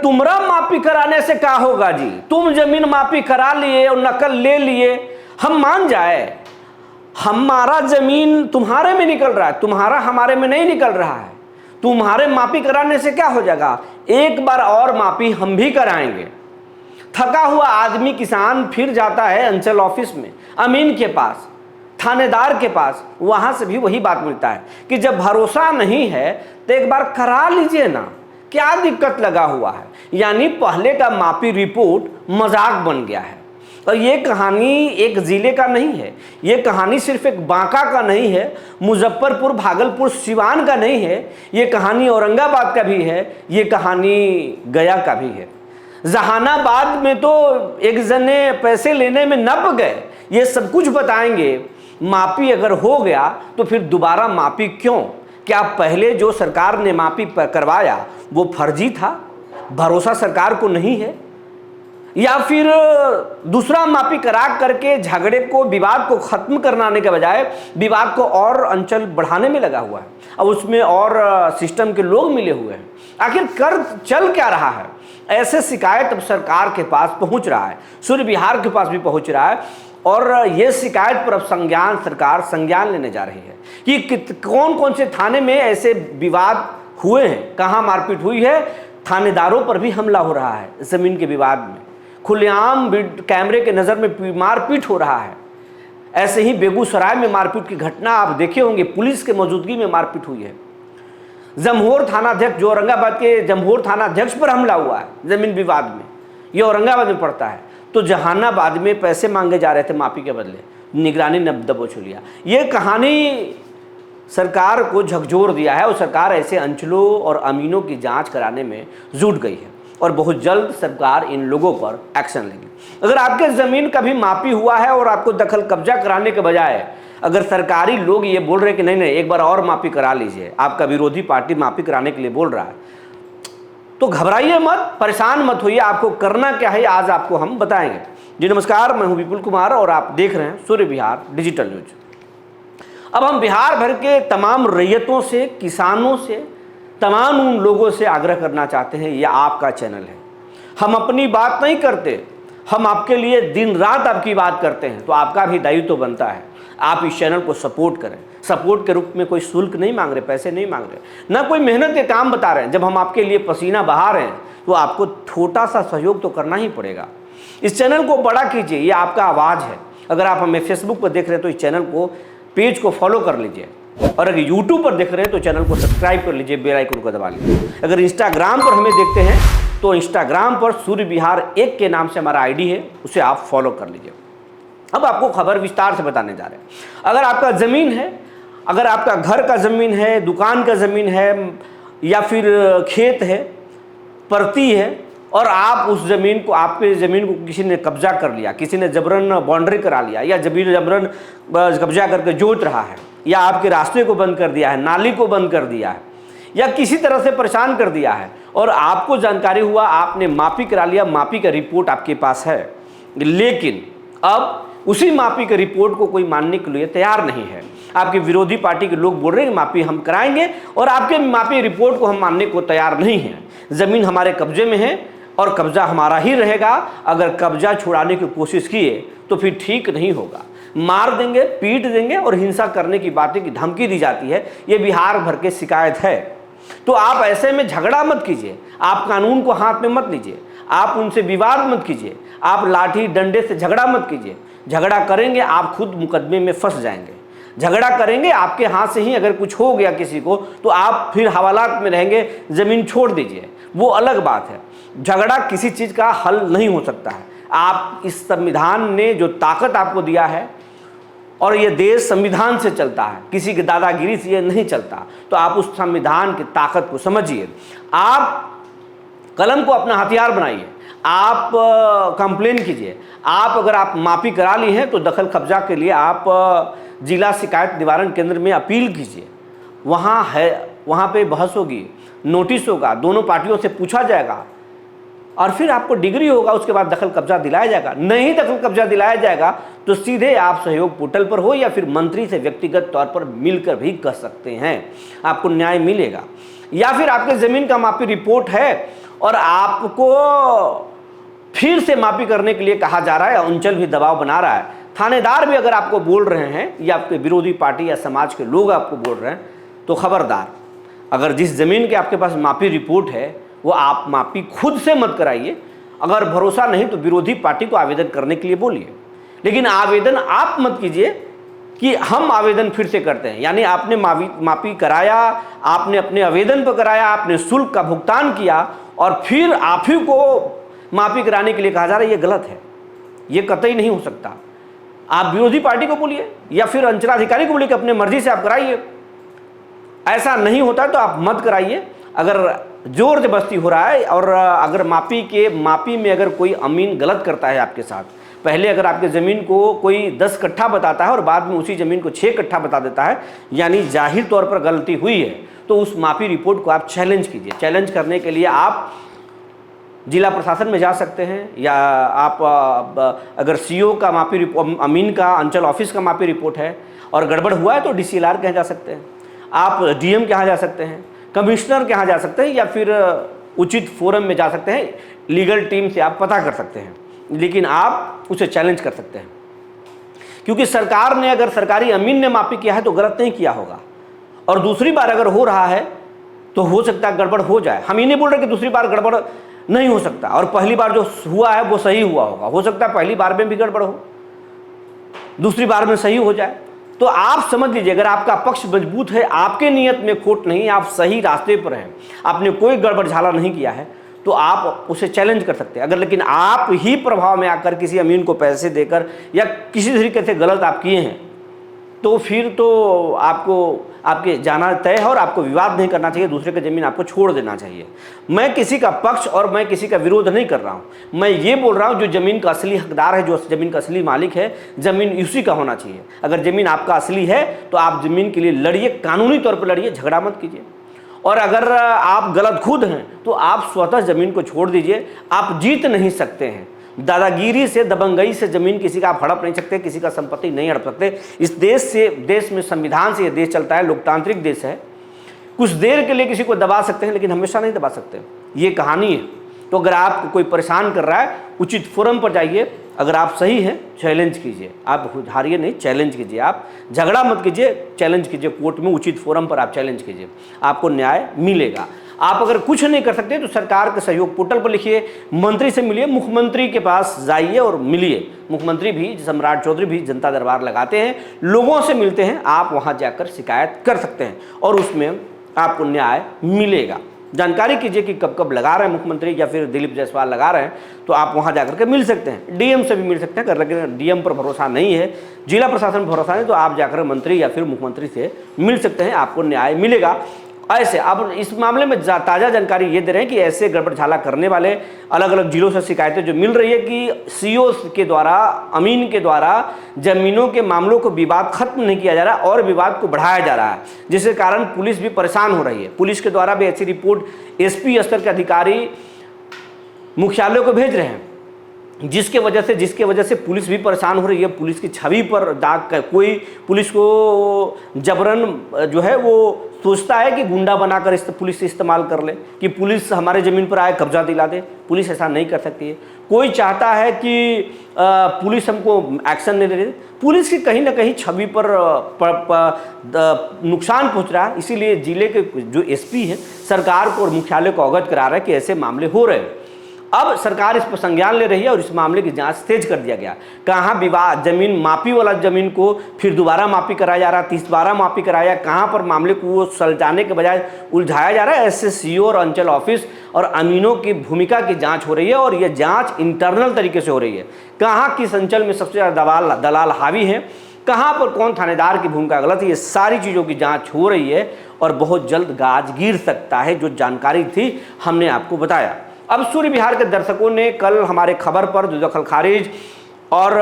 तुमरा मापी कराने से क्या होगा जी? तुम जमीन मापी करा लिए और नकल ले लिए, हम मान जाए, हमारा जमीन तुम्हारे में निकल रहा है, तुम्हारा हमारे में नहीं निकल रहा है। तुम्हारे मापी कराने से क्या हो जाएगा? एक बार और मापी हम भी कराएंगे। थका हुआ आदमी किसान फिर जाता है अंचल ऑफिस में, अमीन के पास, थानेदार के पास, वहां से भी वही बात मिलता है कि जब भरोसा नहीं है तो एक बार करा लीजिए ना, क्या दिक्कत लगा हुआ है। यानी पहले का मापी रिपोर्ट मजाक बन गया है। और ये कहानी एक जिले का नहीं है, ये कहानी सिर्फ एक बांका का नहीं है, मुजफ्फरपुर, भागलपुर, सिवान का नहीं है, ये कहानी औरंगाबाद का भी है, ये कहानी गया का भी है। जहानाबाद में तो एक जने पैसे लेने में नप गए, ये सब कुछ बताएंगे। मापी अगर हो गया तो फिर दोबारा मापी क्यों? क्या पहले जो सरकार ने मापी करवाया वो फर्जी था, भरोसा सरकार को नहीं है, या फिर दूसरा मापी करा करके झगड़े को, विवाद को खत्म करने के बजाय विवाद को और अंचल बढ़ाने में लगा हुआ है। अब उसमें और सिस्टम के लोग मिले हुए हैं। आखिर कर चल क्या रहा है? ऐसे शिकायत अब सरकार के पास पहुंच रहा है, सूर्य विहार के पास भी पहुंच रहा है, और ये शिकायत पर अब सरकार संज्ञान लेने जा रही है कि कौन कौन से थाने में ऐसे विवाद हुए हैं, कहाँ मारपीट हुई है। थानेदारों पर भी हमला हो रहा है जमीन के विवाद में, खुलेआम कैमरे के नज़र में मारपीट हो रहा है। ऐसे ही बेगूसराय में मारपीट की घटना आप देखे होंगे, पुलिस के मौजूदगी में मारपीट हुई है। जमहोर थानाध्यक्ष, जो औरंगाबाद के जमहोर थानाध्यक्ष पर हमला हुआ है जमीन विवाद में, ये औरंगाबाद में पड़ता है। तो जहानाबाद में पैसे मांगे जा रहे थे मापी के बदले, निगरानी ने दबोच लिया। ये कहानी सरकार को झकझोर दिया है और सरकार ऐसे अंचलों और अमीनों की जांच कराने में जुट गई है और बहुत जल्द सरकार इन लोगों पर एक्शन लेगी। अगर आपके ज़मीन कभी मापी हुआ है और आपको दखल कब्जा कराने के बजाय अगर सरकारी लोग ये बोल रहे हैं कि नहीं एक बार और मापी करा लीजिए, आपका विरोधी पार्टी मापी कराने के लिए बोल रहा है, तो घबराइए मत, परेशान मत होइए। आपको करना क्या है आज आपको हम बताएंगे। जी नमस्कार, मैं हूं विपुल कुमार और आप देख रहे हैं सूर्य विहार डिजिटल न्यूज। अब हम बिहार भर के तमाम रैयतों से, किसानों से, तमाम उन लोगों से आग्रह करना चाहते हैं, यह आपका चैनल है। हम अपनी बात नहीं करते, हम आपके लिए दिन रात आपकी बात करते हैं, तो आपका भी दायित्व तो बनता है आप इस चैनल को सपोर्ट करें। सपोर्ट के रूप में कोई शुल्क नहीं मांग रहे, पैसे नहीं मांग रहे, ना कोई मेहनत के काम बता रहे हैं। जब हम आपके लिए पसीना बहा रहे हैं तो आपको छोटा सा सहयोग तो करना ही पड़ेगा। इस चैनल को बड़ा कीजिए, ये आपका आवाज़ है। अगर आप हमें फेसबुक पर देख रहे हैं तो इस चैनल को, पेज को फॉलो कर लीजिए, और अगर यूट्यूब पर देख रहे हैं तो चैनल को सब्सक्राइब कर लीजिए, बेल आइकन को दबा लीजिए। अगर इंस्टाग्राम पर हमें देखते हैं तो इंस्टाग्राम पर सूर्य विहार 1 के नाम से हमारा आईडी है, उसे आप फॉलो कर लीजिए। अब आपको खबर विस्तार से बताने जा रहे हैं। अगर आपका ज़मीन है, अगर आपका घर का ज़मीन है, दुकान का ज़मीन है, या फिर खेत है, परती है, और आप उस ज़मीन को, आपके ज़मीन को किसी ने कब्जा कर लिया, किसी ने जबरन बाउंड्री करा लिया, या जबरन कब्जा करके जोत रहा है, या आपके रास्ते को बंद कर दिया है, नाली को बंद कर दिया है, या किसी तरह से परेशान कर दिया है, और आपको जानकारी हुआ, आपने मापी करा लिया, मापी का रिपोर्ट आपके पास है, लेकिन अब उसी मापी के रिपोर्ट को कोई मानने के लिए तैयार नहीं है। आपके विरोधी पार्टी के लोग बोल रहे हैं कि मापी हम कराएंगे, और आपके मापी रिपोर्ट को हम मानने को तैयार नहीं हैं। ज़मीन हमारे कब्जे में है और कब्जा हमारा ही रहेगा। अगर कब्जा छुड़ाने की कोशिश किए तो फिर ठीक नहीं होगा, मार देंगे, पीट देंगे, और हिंसा करने की बातें की धमकी दी जाती है। ये बिहार भर के शिकायत है। तो आप ऐसे में झगड़ा मत कीजिए, आप कानून को हाथ में मत लीजिए, आप उनसे विवाद मत कीजिए, आप लाठी डंडे से झगड़ा मत कीजिए। झगड़ा करेंगे आप खुद मुकदमे में फंस जाएंगे। झगड़ा करेंगे आपके हाथ से ही अगर कुछ हो गया किसी को तो आप फिर हवालात में रहेंगे, ज़मीन छोड़ दीजिए, वो अलग बात है। झगड़ा किसी चीज़ का हल नहीं हो सकता है। आप, इस संविधान ने जो ताकत आपको दिया है, और ये देश संविधान से चलता है, किसी की दादागिरी से ये नहीं चलता, तो आप उस संविधान की ताकत को समझिए। आप कलम को अपना हथियार बनाइए, आप कंप्लेन कीजिए। आप अगर आप मापी करा ली हैं तो दखल कब्जा के लिए आप जिला शिकायत निवारण केंद्र में अपील कीजिए। वहाँ है, वहाँ पे बहस होगी, नोटिस होगा, दोनों पार्टियों से पूछा जाएगा, और फिर आपको डिग्री होगा, उसके बाद दखल कब्जा दिलाया जाएगा। नहीं दखल कब्जा दिलाया जाएगा तो सीधे आप सहयोग पोर्टल पर हो या फिर मंत्री से व्यक्तिगत तौर पर मिलकर भी कर सकते हैं, आपको न्याय मिलेगा। या फिर आपके ज़मीन का मापी रिपोर्ट है और आपको फिर से मापी करने के लिए कहा जा रहा है। अंचल भी दबाव बना रहा है, थानेदार भी अगर आपको बोल रहे हैं या आपके विरोधी पार्टी या समाज के लोग आपको बोल रहे हैं, तो खबरदार, अगर जिस ज़मीन के आपके पास मापी रिपोर्ट है वो आप मापी खुद से मत कराइए। अगर भरोसा नहीं तो विरोधी पार्टी को आवेदन करने के लिए बोलिए, लेकिन आवेदन आप मत कीजिए कि हम आवेदन फिर से करते हैं। यानी आपने मापी कराया, आपने अपने आवेदन पर कराया, आपने शुल्क का भुगतान किया और फिर आप ही को मापी कराने के लिए कहा जा रहा है, ये गलत है, ये कतई नहीं हो सकता। आप विरोधी पार्टी को बोलिए या फिर अंचलाधिकारी को बोलिए कि अपने मर्जी से आप कराइए। ऐसा नहीं होता तो आप मत कराइए। अगर जोर जबरदस्ती हो रहा है और अगर मापी में अगर कोई अमीन गलत करता है आपके साथ, पहले अगर आपके ज़मीन को कोई 10 कट्ठा बताता है और बाद में उसी ज़मीन को 6 कट्ठा बता देता है, यानी जाहिर तौर पर गलती हुई है, तो उस मापी रिपोर्ट को आप चैलेंज कीजिए। चैलेंज करने के लिए आप जिला प्रशासन में जा सकते हैं, या आप अगर सीओ का मापी अमीन का अंचल ऑफिस का मापी रिपोर्ट है और गड़बड़ हुआ है तो DCLR के यहाँ जा सकते हैं, आप DM के यहाँ जा सकते हैं, कमिश्नर के यहाँ जा सकते हैं, या फिर उचित फोरम में जा सकते हैं, लीगल टीम से आप पता कर सकते हैं, लेकिन आप उसे चैलेंज कर सकते हैं। क्योंकि सरकार ने, अगर सरकारी अमीन ने मापी किया है तो गलत नहीं किया होगा, और दूसरी बार अगर हो रहा है तो हो सकता है गड़बड़ हो जाए। हम ये नहीं बोल रहे कि दूसरी बार गड़बड़ नहीं हो सकता, और पहली बार जो हुआ है वो सही हुआ होगा। हो सकता है पहली बार में भी गड़बड़ हो, दूसरी बार में सही हो जाए। तो आप समझ लीजिए, अगर आपका पक्ष मजबूत है, आपके नियत में खोट नहीं, आप सही रास्ते पर हैं, आपने कोई गड़बड़ झाला नहीं किया है, तो आप उसे चैलेंज कर सकते हैं। अगर लेकिन आप ही प्रभाव में आकर किसी अमीन को पैसे देकर या किसी तरीके से गलत आप किए हैं, तो फिर तो आपके जाना तय है और आपको विवाद नहीं करना चाहिए, दूसरे की ज़मीन आपको छोड़ देना चाहिए। मैं किसी का पक्ष और मैं किसी का विरोध नहीं कर रहा हूँ। मैं ये बोल रहा हूँ जो ज़मीन का असली हकदार है, जो ज़मीन का असली मालिक है, ज़मीन उसी का होना चाहिए। अगर ज़मीन आपका असली है तो आप ज़मीन के लिए लड़िए, कानूनी तौर पर लड़िए, झगड़ा मत कीजिए। और अगर आप गलत खुद हैं तो आप स्वतः ज़मीन को छोड़ दीजिए। आप जीत नहीं सकते हैं, दादागिरी से, दबंगई से ज़मीन किसी का आप हड़प नहीं सकते, किसी का संपत्ति नहीं हड़प सकते। इस देश में संविधान से ये देश चलता है, लोकतांत्रिक देश है। कुछ देर के लिए किसी को दबा सकते हैं लेकिन हमेशा नहीं दबा सकते, ये कहानी है। तो अगर आपको कोई परेशान कर रहा है, उचित फोरम पर जाइए। अगर आप सही हैं, चैलेंज कीजिए, आप हारिए नहीं, चैलेंज कीजिए। आप झगड़ा मत कीजिए, चैलेंज कीजिए कोर्ट में, उचित फोरम पर आप चैलेंज कीजिए, आपको न्याय मिलेगा। आप अगर कुछ नहीं कर सकते तो सरकार के सहयोग पोर्टल पर लिखिए, मंत्री से मिलिए, मुख्यमंत्री के पास जाइए और मिलिए। मुख्यमंत्री भी, सम्राट चौधरी भी जनता दरबार लगाते हैं, लोगों से मिलते हैं। आप वहां जाकर शिकायत कर सकते हैं और उसमें आपको न्याय मिलेगा। जानकारी कीजिए कि कब कब लगा रहे हैं मुख्यमंत्री या फिर दिलीप जायसवाल लगा रहे हैं, तो आप वहां जाकर के मिल सकते हैं। DM से भी मिल सकते हैं। अगर लेकिन DM पर भरोसा नहीं है, जिला प्रशासन पर भरोसा नहीं, तो आप जाकर मंत्री या फिर मुख्यमंत्री से मिल सकते हैं, आपको न्याय मिलेगा। ऐसे अब इस मामले में ताज़ा जानकारी ये दे रहे हैं कि ऐसे गड़बड़ झाला करने वाले अलग अलग जिलों से शिकायतें जो मिल रही है कि सीओ के द्वारा, अमीन के द्वारा ज़मीनों के मामलों को, विवाद खत्म नहीं किया जा रहा और विवाद को बढ़ाया जा रहा है, जिसके कारण पुलिस भी परेशान हो रही है। पुलिस के द्वारा भी ऐसी रिपोर्ट SP स्तर के अधिकारी मुख्यालयों को भेज रहे हैं, जिसके वजह से पुलिस भी परेशान हो रही है। पुलिस की छवि पर दाग, कोई पुलिस को जबरन जो है वो सोचता है कि गुंडा बनाकर इस पुलिस से इस्तेमाल कर ले, कि पुलिस हमारे ज़मीन पर आए, कब्जा दिला दे। पुलिस ऐसा नहीं कर सकती है। कोई चाहता है कि पुलिस हमको एक्शन नहीं दे। पुलिस की कहीं ना कहीं छवि पर नुकसान पहुंच रहा है, इसीलिए जिले के जो SP हैं सरकार को और मुख्यालय को अवगत करा रहा है कि ऐसे मामले हो रहे हैं। अब सरकार इस पर संज्ञान ले रही है और इस मामले की जांच तेज कर दिया गया। कहाँ विवाद, जमीन मापी वाला ज़मीन को फिर दोबारा मापी कराया जा रहा है, 30 मापी कराया, कहाँ पर मामले को वो सुलझाने के बजाय उलझाया जा रहा है। ऐसे CO और अंचल ऑफिस और अमीनों की भूमिका की जांच हो रही है, और यह जांच इंटरनल तरीके से हो रही है। कहाँ किस अंचल में सबसे ज़्यादा दलाल हावी है, कहाँ पर कौन थानेदार की भूमिका गलत है, ये सारी चीज़ों की जाँच हो रही है और बहुत जल्द गाज गिर सकता है। जो जानकारी थी हमने आपको बताया। अब सूर्य विहार के दर्शकों ने कल हमारे खबर पर जो दखल खारिज और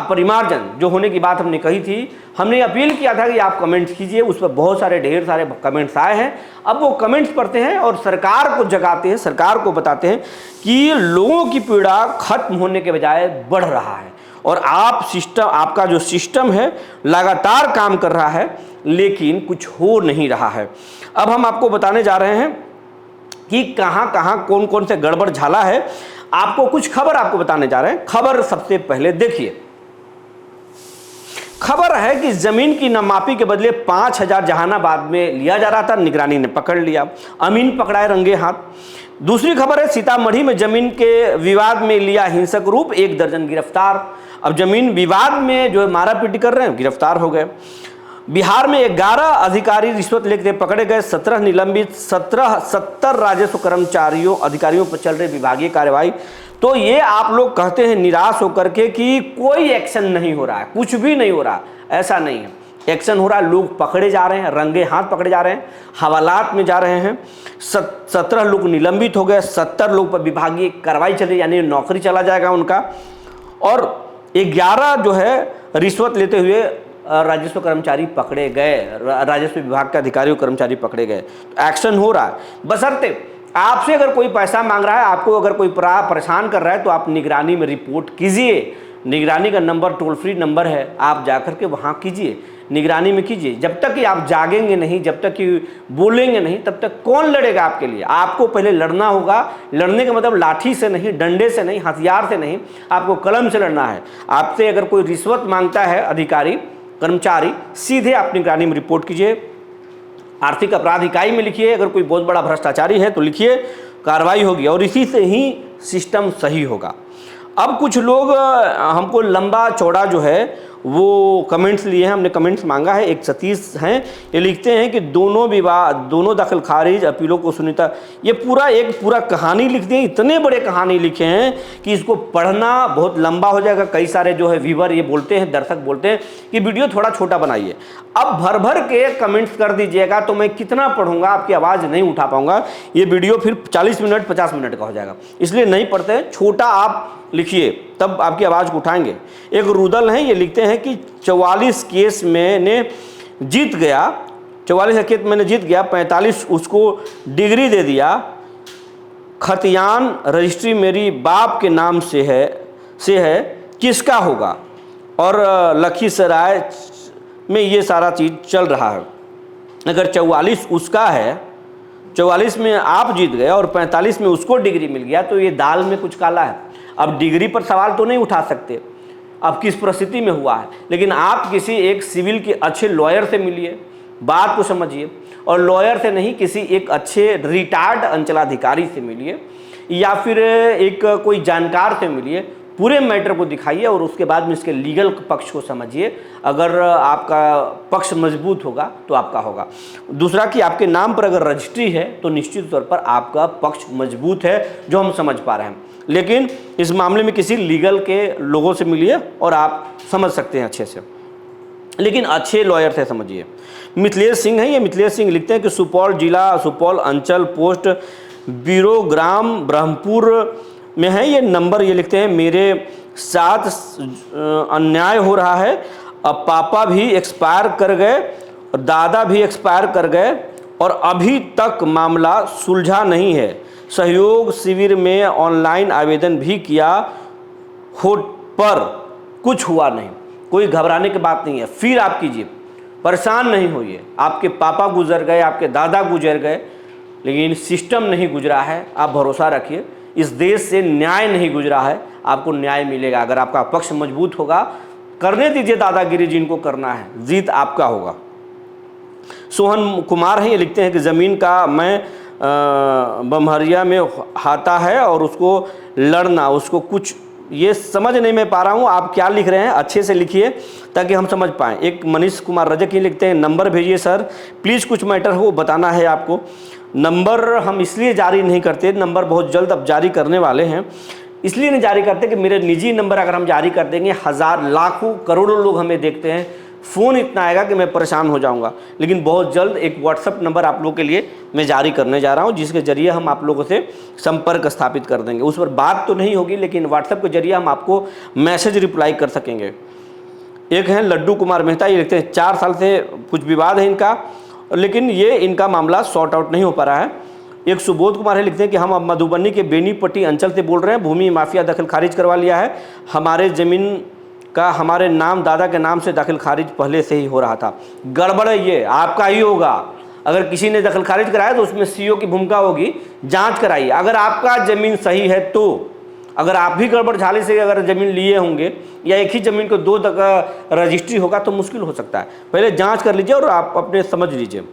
परिमार्जन जो होने की बात हमने कही थी, हमने अपील किया था कि आप कमेंट्स कीजिए। उस पर बहुत सारे, ढेर सारे कमेंट्स आए हैं। अब वो कमेंट्स पढ़ते हैं और सरकार को जगाते हैं, सरकार को बताते हैं कि लोगों की पीड़ा खत्म होने के बजाय बढ़ रहा है और आपका जो सिस्टम है लगातार काम कर रहा है, लेकिन कुछ हो नहीं रहा है। अब हम आपको बताने जा रहे हैं कि कहाँ कहाँ कौन कौन से गड़बड़ झाला है। आपको कुछ खबर आपको बताने जा रहे हैं। खबर सबसे पहले देखिए, खबर है कि जमीन की नामापी के बदले 5,000 जहानाबाद में लिया जा रहा था, निगरानी ने पकड़ लिया, अमीन पकड़ाए रंगे हाथ। दूसरी खबर है सीतामढ़ी में जमीन के विवाद में लिया हिंसक रूप, 1 दर्जन गिरफ्तार। अब जमीन विवाद में जो मारा पीटी कर रहे हैं गिरफ्तार हो गए। बिहार में 11 अधिकारी रिश्वत लेते पकड़े गए, 17 निलंबित, 70 राजस्व कर्मचारियों अधिकारियों पर चल रही विभागीय कार्रवाई। तो ये आप लोग कहते हैं निराश होकर के कि कोई एक्शन नहीं हो रहा है, कुछ भी नहीं हो रहा, ऐसा नहीं है। एक्शन हो रहा है, लोग पकड़े जा रहे हैं, रंगे हाथ पकड़े जा रहे हैं, हवालात में जा रहे हैं। 17 लोग निलंबित हो गए, 70 लोग पर विभागीय कार्रवाई चली, यानी नौकरी चला जाएगा उनका। और 11 जो है रिश्वत लेते हुए राजस्व कर्मचारी पकड़े गए, राजस्व विभाग के अधिकारी और कर्मचारी पकड़े गए। तो एक्शन हो रहा है, बशर्ते आपसे अगर कोई पैसा मांग रहा है, आपको अगर कोई परेशान कर रहा है, तो आप निगरानी में रिपोर्ट कीजिए। निगरानी का नंबर टोल फ्री नंबर है, आप जाकर के वहाँ कीजिए, निगरानी में कीजिए। जब तक कि आप जागेंगे नहीं, जब तक कि बोलेंगे नहीं, तब तक कौन लड़ेगा आपके लिए? आपको पहले लड़ना होगा। लड़ने का मतलब लाठी से नहीं, डंडे से नहीं, हथियार से नहीं, आपको कलम से लड़ना है। आपसे अगर कोई रिश्वत मांगता है अधिकारी कर्मचारी, सीधे आप निगरानी में रिपोर्ट कीजिए, आर्थिक अपराध इकाई में लिखिए। अगर कोई बहुत बड़ा भ्रष्टाचारी है तो लिखिए, कार्रवाई होगी और इसी से ही सिस्टम सही होगा। अब कुछ लोग हमको लंबा चौड़ा जो है वो कमेंट्स लिए हैं, हमने कमेंट्स मांगा है। एक सतीश हैं, ये लिखते हैं कि दोनों विवाद, दोनों दखल खारिज, अपीलों को सुनीता, ये पूरा कहानी लिख दिए। इतने बड़े कहानी लिखे हैं कि इसको पढ़ना बहुत लंबा हो जाएगा। कई सारे जो है व्यूवर ये बोलते हैं, दर्शक बोलते हैं कि वीडियो थोड़ा छोटा बनाइए। अब भर भर के कमेंट्स कर दीजिएगा तो मैं कितना पढ़ूंगा, आपकी आवाज़ नहीं उठा पाऊंगा। ये वीडियो फिर 40 मिनट 50 मिनट का हो जाएगा, इसलिए नहीं पढ़ते, छोटा आप लिखिए, तब आपकी आवाज़ को उठाएंगे। एक रुदल हैं, ये लिखते हैं कि 44 केस मैंने जीत गया, 44 केस मैंने जीत गया, 45 उसको डिग्री दे दिया, खतियान रजिस्ट्री मेरी बाप के नाम से है किसका होगा? और लखीसराय में ये सारा चीज़ चल रहा है। अगर 44 उसका है, 44 में आप जीत गए और 45 में उसको डिग्री मिल गया, तो ये दाल में कुछ काला है। अब डिग्री पर सवाल तो नहीं उठा सकते, अब किस परिस्थिति में हुआ है, लेकिन आप किसी एक सिविल के अच्छे लॉयर से मिलिए, बात को समझिए, और लॉयर से नहीं, किसी एक अच्छे रिटायर्ड अंचलाधिकारी से मिलिए, या फिर एक कोई जानकार से मिलिए, पूरे मैटर को दिखाइए और उसके बाद में इसके लीगल पक्ष को समझिए। अगर आपका पक्ष मजबूत होगा तो आपका होगा। दूसरा कि आपके नाम पर अगर रजिस्ट्री है तो निश्चित तौर पर आपका पक्ष मजबूत है, जो हम समझ पा रहे हैं। लेकिन इस मामले में किसी लीगल के लोगों से मिलिए और आप समझ सकते हैं अच्छे से, लेकिन अच्छे लॉयर से समझिए। मिथिलेश सिंह है, ये मिथिलेश सिंह लिखते हैं कि सुपौल जिला, सुपौल अंचल पोस्ट ब्यूरो ग्राम ब्रह्मपुर में है। ये नंबर ये लिखते हैं, मेरे साथ अन्याय हो रहा है। अब पापा भी एक्सपायर कर गए और दादा भी एक्सपायर कर गए और अभी तक मामला सुलझा नहीं है। सहयोग शिविर में ऑनलाइन आवेदन भी किया हो पर कुछ हुआ नहीं। कोई घबराने की बात नहीं है, फिर आप कीजिए, परेशान नहीं होइए। आपके पापा गुजर गए, आपके दादा गुजर गए, लेकिन सिस्टम नहीं गुजरा है। आप भरोसा रखिए, इस देश से न्याय नहीं गुजरा है, आपको न्याय मिलेगा। अगर आपका पक्ष मजबूत होगा, करने दीजिए दादागिरी जिनको करना है, जीत आपका होगा। सोहन कुमार है, ये लिखते हैं कि ज़मीन का मैं बम्हरिया में हाथा है और उसको लड़ना, उसको कुछ ये समझ नहीं मैं पा रहा हूँ आप क्या लिख रहे हैं, अच्छे से लिखिए ताकि हम समझ पाएँ। एक मनीष कुमार रजक ही लिखते हैं, नंबर भेजिए सर प्लीज़, कुछ मैटर हो बताना है आपको। नंबर हम इसलिए जारी नहीं करते, नंबर बहुत जल्द अब जारी करने वाले हैं, इसलिए नहीं जारी करते कि मेरे निजी नंबर अगर हम जारी कर देंगे, हज़ार लाखों करोड़ों लोग हमें देखते हैं, फ़ोन इतना आएगा कि मैं परेशान हो जाऊंगा। लेकिन बहुत जल्द एक व्हाट्सअप नंबर आप लोगों के लिए मैं जारी करने जा रहा हूं, जिसके ज़रिए हम आप लोगों से संपर्क स्थापित कर देंगे। उस पर बात तो नहीं होगी, लेकिन व्हाट्सअप के जरिए हम आपको मैसेज रिप्लाई कर सकेंगे। एक हैं लड्डू कुमार मेहता, ये लिखते हैं 4 साल से कुछ विवाद है इनका, लेकिन ये इनका मामला सॉर्ट आउट नहीं हो पा रहा है। एक सुबोध कुमार है, लिखते हैं कि हम अब मधुबनी के बेनीपट्टी अंचल से बोल रहे हैं, भूमि माफिया दखल खारिज करवा लिया है, हमारे ज़मीन का हमारे नाम दादा के नाम से दखल खारिज पहले से ही हो रहा था। गड़बड़ है, ये आपका ही होगा। अगर किसी ने दखल खारिज कराया तो उसमें सीईओ की भूमिका होगी, जांच कराइए। अगर आपका ज़मीन सही है तो, अगर आप भी गड़बड़ झाले से अगर ज़मीन लिए होंगे या एक ही ज़मीन को 2 रजिस्ट्री होगा तो मुश्किल हो सकता है। पहले जांच कर लीजिए और आप अपने समझ लीजिए।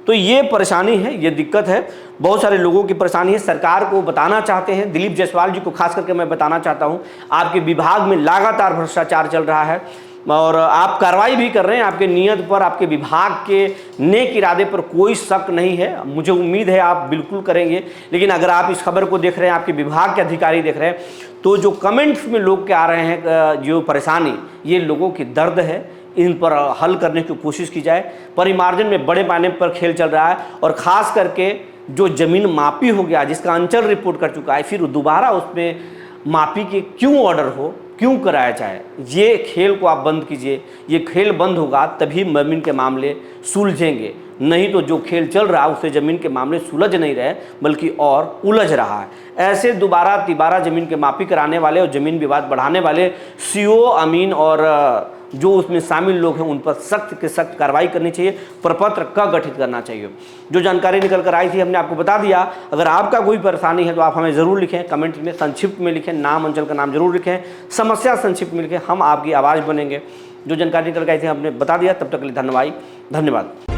तो ये परेशानी है, ये दिक्कत है, बहुत सारे लोगों की परेशानी है। सरकार को बताना चाहते हैं, दिलीप जायसवाल जी को खास करके मैं बताना चाहता हूँ, आपके विभाग में लगातार भ्रष्टाचार चल रहा है और आप कार्रवाई भी कर रहे हैं। आपके नियत पर, आपके विभाग के नेक इरादे पर कोई शक नहीं है, मुझे उम्मीद है आप बिल्कुल करेंगे। लेकिन अगर आप इस खबर को देख रहे हैं, आपके विभाग के अधिकारी देख रहे हैं, तो जो कमेंट्स में लोग के आ रहे हैं जो परेशानी, ये लोगों की दर्द है, इन पर हल करने की कोशिश की जाए। परिमार्जन में बड़े पैमाने पर खेल चल रहा है और ख़ास करके जो ज़मीन मापी हो गया, जिसका अंचल रिपोर्ट कर चुका है, फिर दोबारा उसमें मापी के क्यों ऑर्डर हो, क्यों कराया जाए, ये खेल को आप बंद कीजिए। ये खेल बंद होगा तभी ज़मीन के मामले सुलझेंगे, नहीं तो जो खेल चल रहा है उससे ज़मीन के मामले सुलझ नहीं रहे बल्कि और उलझ रहा है। ऐसे दोबारा तिबारा ज़मीन के मापी कराने वाले और ज़मीन विवाद बढ़ाने वाले सीईओ, अमीन और जो उसमें शामिल लोग हैं उन पर सख्त से सख्त कार्रवाई करनी चाहिए, प्रपत्र का गठित करना चाहिए। जो जानकारी निकल कर आई थी हमने आपको बता दिया। अगर आपका कोई परेशानी है तो आप हमें ज़रूर लिखें, कमेंट में संक्षिप्त में लिखें, नाम अंचल का नाम जरूर लिखें, समस्या संक्षिप्त में लिखें, हम आपकी आवाज़ बनेंगे। जो जानकारी निकल कर आई थी हमने बता दिया। तब तक के लिए धन्यवाद।